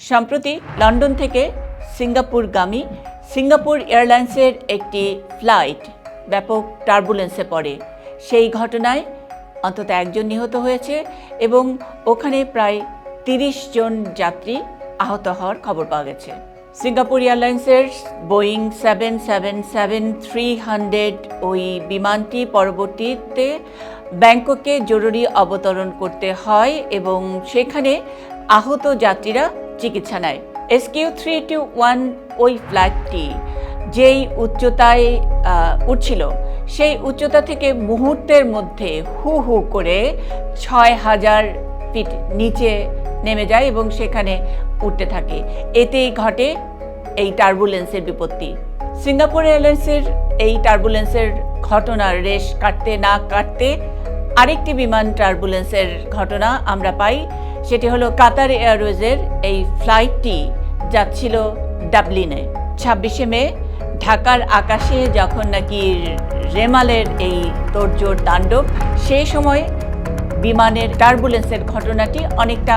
সম্প্রতি লন্ডন থেকে সিঙ্গাপুরগামী সিঙ্গাপুর এয়ারলাইন্সের একটি ফ্লাইট ব্যাপক টার্বুলেন্সে পড়ে। সেই ঘটনায় অন্তত একজন নিহত হয়েছে এবং ওখানে প্রায় ৩০ জন যাত্রী আহত হওয়ার খবর পাওয়া গেছে। সিঙ্গাপুর এয়ারলাইন্সের বোয়িং 777-300 ওই বিমানটি পরবর্তীতে ব্যাংককে জরুরি অবতরণ করতে হয় এবং সেখানে আহত যাত্রীরা চিকিৎসা নেয়। SQ321 ওই ফ্লাইটটি যেই উচ্চতায় উঠছিল সেই উচ্চতা থেকে মুহূর্তের মধ্যে হু হু করে ৬,০০০ ফিট নিচে নেমে যায় এবং সেখানে উঠতে থাকে। এতেই ঘটে এই টার্বুলেন্সের বিপত্তি। সিঙ্গাপুর এয়ারলাইন্সের এই টার্বুলেন্সের ঘটনার রেশ কাটতে না কাটতে আরেকটি বিমান টার্বুলেন্সের ঘটনা আমরা পাই। সেটি হলো কাতার এয়ারওয়েজের এই ফ্লাইটটি যাচ্ছিল ডাবলিনে। ২৬শে মে ঢাকার আকাশে যখন নাকি রেমালের এই তোড়জোড় তাণ্ডব, সেই সময় বিমানের টার্বুলেন্সের ঘটনাটি অনেকটা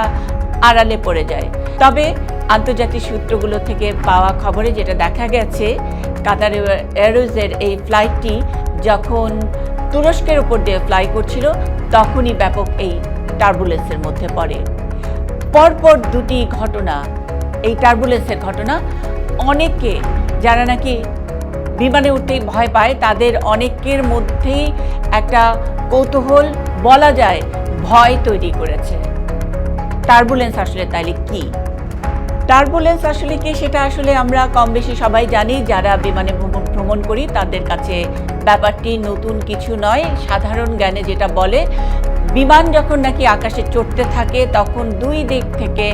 আড়ালে পড়ে যায়। তবে আন্তর্জাতিক সূত্রগুলো থেকে পাওয়া খবরে যেটা দেখা গেছে, কাতার এয়ারওয়েজের এই ফ্লাইটটি যখন তুরস্কের উপর দিয়ে ফ্লাই করছিল তখনই ব্যাপক এই টার্বুলেন্সের মধ্যে পড়ে। পরপর দুটি ঘটনা, এই টার্বুলেন্সের ঘটনা, অনেকে যারা নাকি বিমানে উঠতেই ভয় পায় তাদের অনেকের মধ্যেই একটা কৌতূহল, বলা যায় ভয় তৈরি করেছে। টার্বুলেন্স আসলে তাইলে কি? টার্বুলেন্স আসলে কি সেটা আসলে আমরা কম বেশি সবাই জানি। যারা বিমানে ভ্রমণ করি তাদের কাছে ব্যাপারটি নতুন কিছু নয়। সাধারণ জ্ঞানে যেটা বলে, বিমান যখন নাকি আকাশে চড়তে থাকে তখন দুই দিক থেকে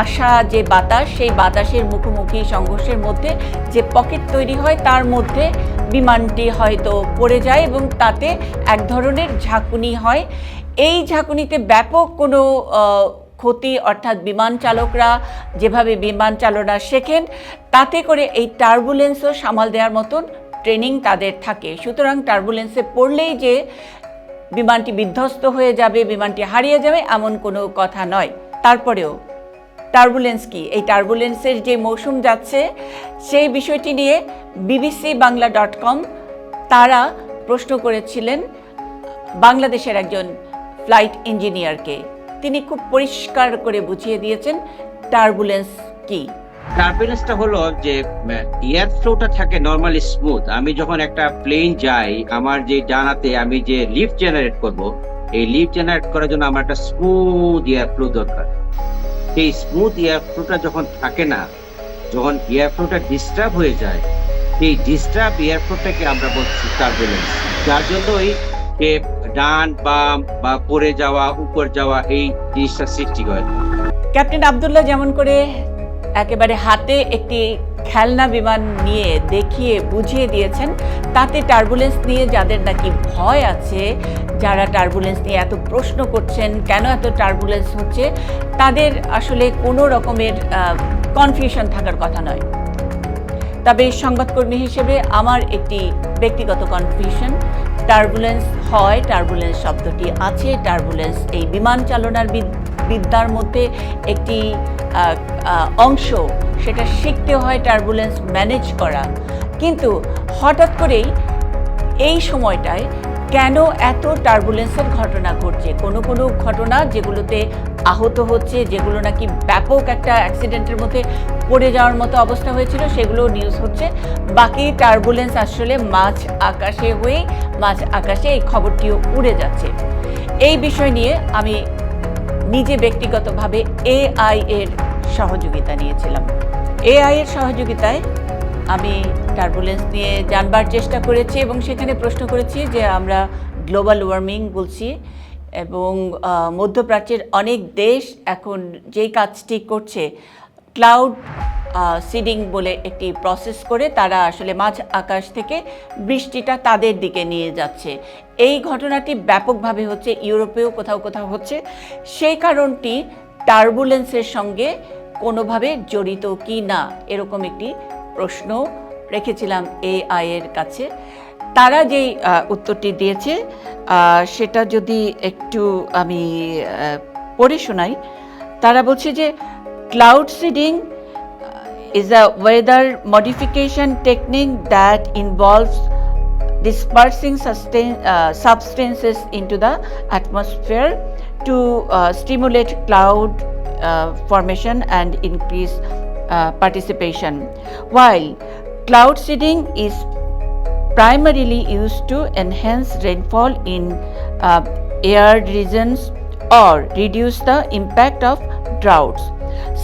আসা যে বাতাস, সেই বাতাসের মুখোমুখি সংঘর্ষের মধ্যে যে পকেট তৈরি হয় তার মধ্যে বিমানটি হয়তো পড়ে যায় এবং তাতে এক ধরনের ঝাঁকুনি হয়। এই ঝাঁকুনিতে ব্যাপক কোনো ক্ষতি, অর্থাৎ বিমান চালকরা যেভাবে বিমান চালনা শেখেন তাতে করে এই টার্বুলেন্সও সামাল দেওয়ার মতন ট্রেনিং তাদের থাকে। সুতরাং টার্বুলেন্সে পড়লেই যে বিমানটি বিধ্বস্ত হয়ে যাবে, বিমানটি হারিয়ে যাবে, এমন কোনো কথা নয়। তারপরেও টার্বুলেন্স কি? এই টার্বুলেন্সের যে মৌসুম যাচ্ছে সেই বিষয়টি নিয়ে bbcbangla.com তারা প্রশ্ন করেছিলেন বাংলাদেশের একজন ফ্লাইট ইঞ্জিনিয়ারকে। তিনি খুব পরিষ্কার করে বুঝিয়ে দিয়েছেন টার্বুলেন্স কি। টার্বুলেন্সটা হলো যে এয়ার ফ্লোটা থাকে নরমালি স্মুথ। আমি যখন একটা প্লেন যাই, আমার যে ডানাতে আমি যে লিফট জেনারেট করব, এই লিফট জেনারেট করার জন্য আমার একটা স্মুথ এয়ার ফ্লো দরকার। এই স্মুথ এয়ার ফ্লোটা যখন থাকে না, যখন এয়ার ফ্লোটা ডিস্টার্ব হয়ে যায়, এই ডিস্টার্ব এয়ার ফ্লোটাকে আমরা বলছি টার্বুলেন্স। যার জন্যই ডান বাম বা পড়ে যাওয়া, উপর যাওয়া, এই জিনিসটা সৃষ্টি হয়। ক্যাপ্টেন আবদুল্লাহ যেমন করে একেবারে হাতে একটি খেলনা বিমান নিয়ে দেখিয়ে বুঝিয়ে দিয়েছেন, তাতে টার্বুলেন্স নিয়ে যাদের নাকি ভয় আছে, যারা টার্বুলেন্স নিয়ে এত প্রশ্ন করছেন কেন এত টার্বুলেন্স হচ্ছে, তাদের আসলে কোনো রকমের কনফিউশন থাকার কথা নয়। তবে সংবাদকর্মী হিসেবে আমার একটি ব্যক্তিগত কনফিউশন, টার্বুলেন্স হয়, টার্বুলেন্স শব্দটি আছে, টার্বুলেন্স এই বিমান চালনার বিদ্যার মধ্যে একটি অংশ, সেটা শিখতে হয় টার্বুলেন্স ম্যানেজ করা। কিন্তু হঠাৎ করেই এই সময়টায় কেন এত টার্বুলেন্সের ঘটনা ঘটছে? কোনো কোনো ঘটনা যেগুলোতে আহত হচ্ছে, যেগুলো নাকি ব্যাপক একটা অ্যাক্সিডেন্টের মধ্যে পড়ে যাওয়ার মতো অবস্থা হয়েছিল, সেগুলো নিউজ হচ্ছে। বাকি টার্বুলেন্স আসলে মাঝ আকাশে হয়ে মাঝ আকাশে এই খবরটিও উড়ে যাচ্ছে। এই বিষয় নিয়ে আমি নিজে ব্যক্তিগতভাবে AI এর সহযোগিতা নিয়েছিলাম। AI এর সহযোগিতায় আমি টার্বুলেন্স নিয়ে জানবার চেষ্টা করেছি এবং সেখানে প্রশ্ন করেছি যে আমরা গ্লোবাল ওয়ার্মিং বলছি এবং মধ্যপ্রাচ্যের অনেক দেশ এখন যেই কাজটি করছে, ক্লাউড সিডিং বলে একটি প্রসেস করে তারা আসলে মাঝ আকাশ থেকে বৃষ্টিটা তাদের দিকে নিয়ে যাচ্ছে। এই ঘটনাটি ব্যাপকভাবে হচ্ছে, ইউরোপেও কোথাও কোথাও হচ্ছে। সেই কারণটি টার্বুলেন্সের সঙ্গে কোনোভাবে জড়িত কি না, এরকম একটি প্রশ্ন রেখেছিলাম AI এর কাছে। তারা যেই উত্তরটি দিয়েছে সেটা যদি একটু আমি পড়ে শোনাই। তারা বলছে যে Cloud seeding is a weather modification technique that involves dispersing substances into the atmosphere to stimulate cloud formation and increase participation. While cloud seeding is primarily used to enhance rainfall in arid regions or reduce the impact of droughts.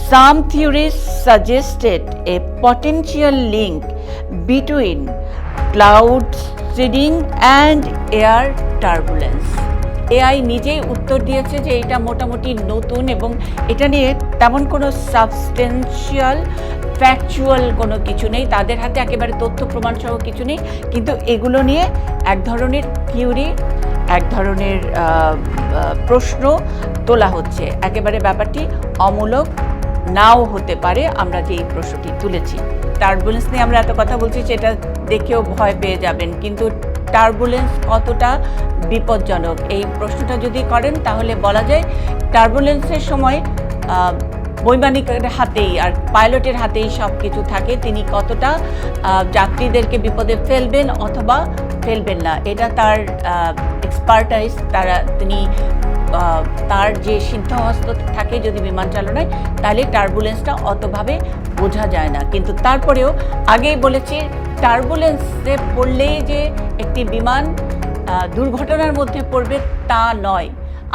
Some theories suggested a potential link between cloud seeding and air turbulence. AI নিজেই উত্তর দিয়েছে যে এটা মোটামুটি নতুন এবং এটা নিয়ে তেমন কোনো সাবস্টেন্সিয়াল ফ্যাকচুয়াল কোনো কিছু নেই, তাদের হাতে একেবারে তথ্য প্রমাণ সহ কিছু নেই, কিন্তু এগুলো নিয়ে এক ধরনের থিওরি, এক ধরনের প্রশ্ন তোলা হচ্ছে। একেবারে ব্যাপারটি অমূলক নাও হতে পারে, আমরা যে এই প্রশ্নটি তুলেছি। টার্বুলেন্স নিয়ে আমরা এত কথা বলছি সেটা দেখেও ভয় পেয়ে যাবেন, কিন্তু টার্বুলেন্স কতটা বিপজ্জনক এই প্রশ্নটা যদি করেন তাহলে বলা যায় টার্বুলেন্সের সময় বৈমানিকের হাতেই আর পাইলটের হাতেই সব কিছু থাকে। তিনি কতটা যাত্রীদেরকে বিপদে ফেলবেন অথবা ফেলবেন না, এটা তার এক্সপার্টাইজ, তিনি তার যে সিদ্ধহস্ত থাকে যদি বিমান চালনায়, তাহলে টার্বুলেন্সটা অতভাবে বোঝা যায় না। কিন্তু তারপরেও আগেই বলেছি টার্বুলেন্সে পড়লেই যে একটি বিমান দুর্ঘটনার মধ্যে পড়বে তা নয়,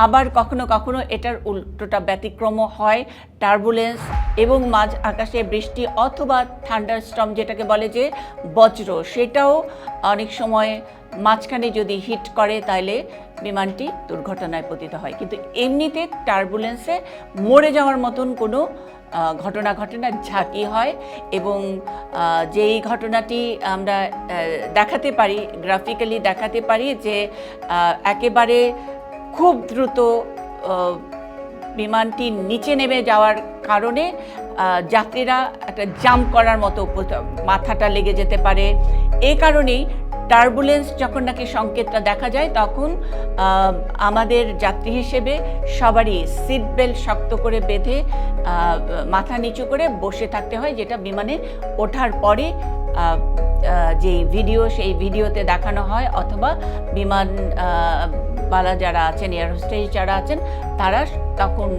আবার কখনো কখনো এটার উল্টোটা ব্যতিক্রমও হয়। টার্বুলেন্স এবং মাঝ আকাশে বৃষ্টি অথবা থান্ডারস্টর্ম যেটাকে বলে যে বজ্র, সেটাও অনেক সময় মাঝখানে যদি হিট করে তাহলে বিমানটি দুর্ঘটনায় পতিত হয়। কিন্তু এমনিতে টার্বুলেন্সে মরে যাওয়ার মতন কোনো ঘটনা ঘটে না, ঝাঁকি হয়। এবং যেই ঘটনাটি আমরা দেখাতে পারি, গ্রাফিক্যালি দেখাতে পারি যে একেবারে খুব দ্রুত বিমানটি নিচে নেমে যাওয়ার কারণে যাত্রীরা একটা জাম্প করার মতো মাথাটা লেগে যেতে পারে। এই কারণেই টার্বুলেন্স যখন নাকি সংকেতটা দেখা যায় তখন আমাদের যাত্রী হিসেবে সবারই সিট বেল্ট শক্ত করে বেঁধে মাথা নিচু করে বসে থাকতে হয়, যেটা বিমানে ওঠার পরে যে ভিডিও সেই ভিডিওতে দেখানো হয় অথবা বিমান বালা যারা আছেন, এয়ার হোস্টেস যারা আছেন, তারা তখন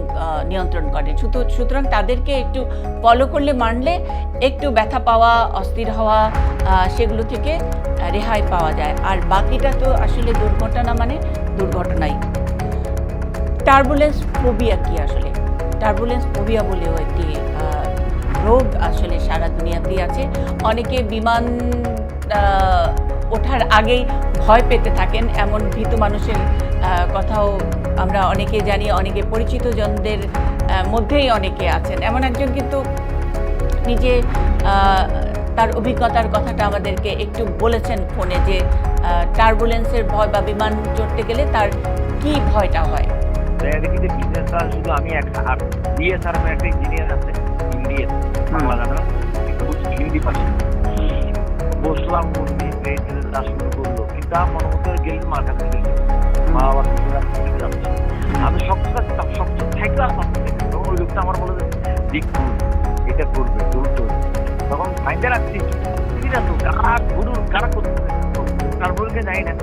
নিয়ন্ত্রণ করেন। সুতরাং তাদেরকে একটু ফলো করলে, মানলে একটু ব্যথা পাওয়া, অস্থির হওয়া, সেগুলো থেকে রেহাই পাওয়া যায়। আর বাকিটা তো আসলে দুর্ঘটনা মানে দুর্ঘটনাই। টার্বুলেন্স ফোবিয়া কি আসলে? টার্বুলেন্স ফোবিয়া বলেও একটি রোগ আসলে সারা দুনিয়াতেই আছে। অনেকে বিমান ওঠার আগেই ভয় পেতে থাকেন, এমন ভীতু মানুষের কথাও আমরা অনেকে জানি, অনেকে পরিচিত জনদের মধ্যেই অনেকে আছেন। এমন একজন কিন্তু নিজে তার অভিজ্ঞতার কথাটা আমাদেরকে একটু বলেছেন ফোনে, যে টার্বুলেন্সের ভয় বা বিমান চড়তে গেলে তার কি ভয়টা হয়। দেখি যে বিজনেসটা শুধু আমি একটা ডিএসআর এর একটা ইঞ্জিনিয়ার আছে ইন্ডিয়ান, বাংলা জানা হিন্দি ভাষা, বসলাম বলতে শুরু করলো, কিন্তু আমার মনে হতো গেলেন মার কাছে গেলেন, মা বাবা যাচ্ছে, আমি সবসময় থাকলে আর তখন ওই লোকটা আমার বলে দিক এটা করবে দ্রুত, তখন ফাইনটা রাখছি তো কারা গরুর কারা করতে তারপরে জানি না,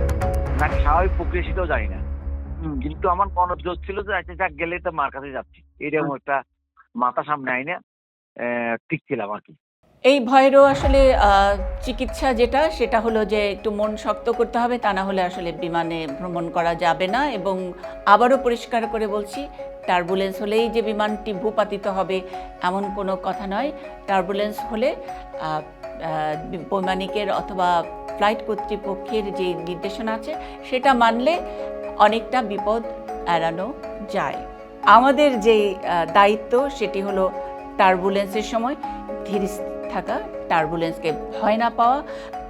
নাকি স্বাভাবিক প্রক্রিয়া সেটাও জানি না, কিন্তু আমার মনোযোগ ছিল যে আচ্ছা যাক গেলে তো মার কাছে যাচ্ছি, এরকম একটা মাথা সামনে আইনে ঠিক ছিলাম আর কি। এই ভয়েরও আসলে চিকিৎসা যেটা, সেটা হলো যে একটু মন শক্ত করতে হবে, তা না হলে আসলে বিমানে ভ্রমণ করা যাবে না। এবং আবারও পরিষ্কার করে বলছি, টার্বুলেন্স হলেই যে বিমানটি ভূপাতিত হবে এমন কোনো কথা নয়। টার্বুলেন্স হলে বৈমানিকের অথবা ফ্লাইট কর্তৃপক্ষের যে নির্দেশনা আছে সেটা মানলে অনেকটা বিপদ এড়ানো যায়। আমাদের যে দায়িত্ব সেটি হলো টার্বুলেন্সের সময় ধীর থাকা, টার্বুলেন্সকে ভয় না পাওয়া।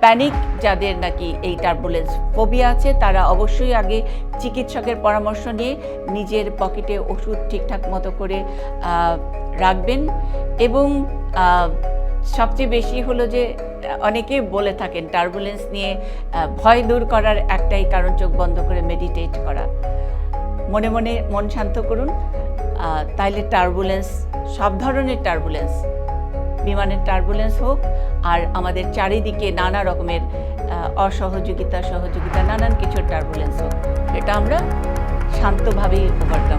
প্যানিক যাদের নাকি এই টার্বুলেন্স ফোবিয়া আছে তারা অবশ্যই আগে চিকিৎসকের পরামর্শ নিয়ে নিজের পকেটে ওষুধ ঠিকঠাক মতো করে রাখবেন। এবং সবচেয়ে বেশি হলো যে অনেকে বলে থাকেন টার্বুলেন্স নিয়ে ভয় দূর করার একটাই কারণ চোখ বন্ধ করে মেডিটেট করা। মনে মনে মন শান্ত করুন, তাইলে টার্বুলেন্স, সব ধরনের টার্বুলেন্স, বিমানের টার্বুলেন্স হোক আর আমাদের চারিদিকে নানা রকমের সহযোগিতা নানান কিছুর টার্বুলেন্স হোক, এটা আমরা শান্তভাবেই ওভারকাম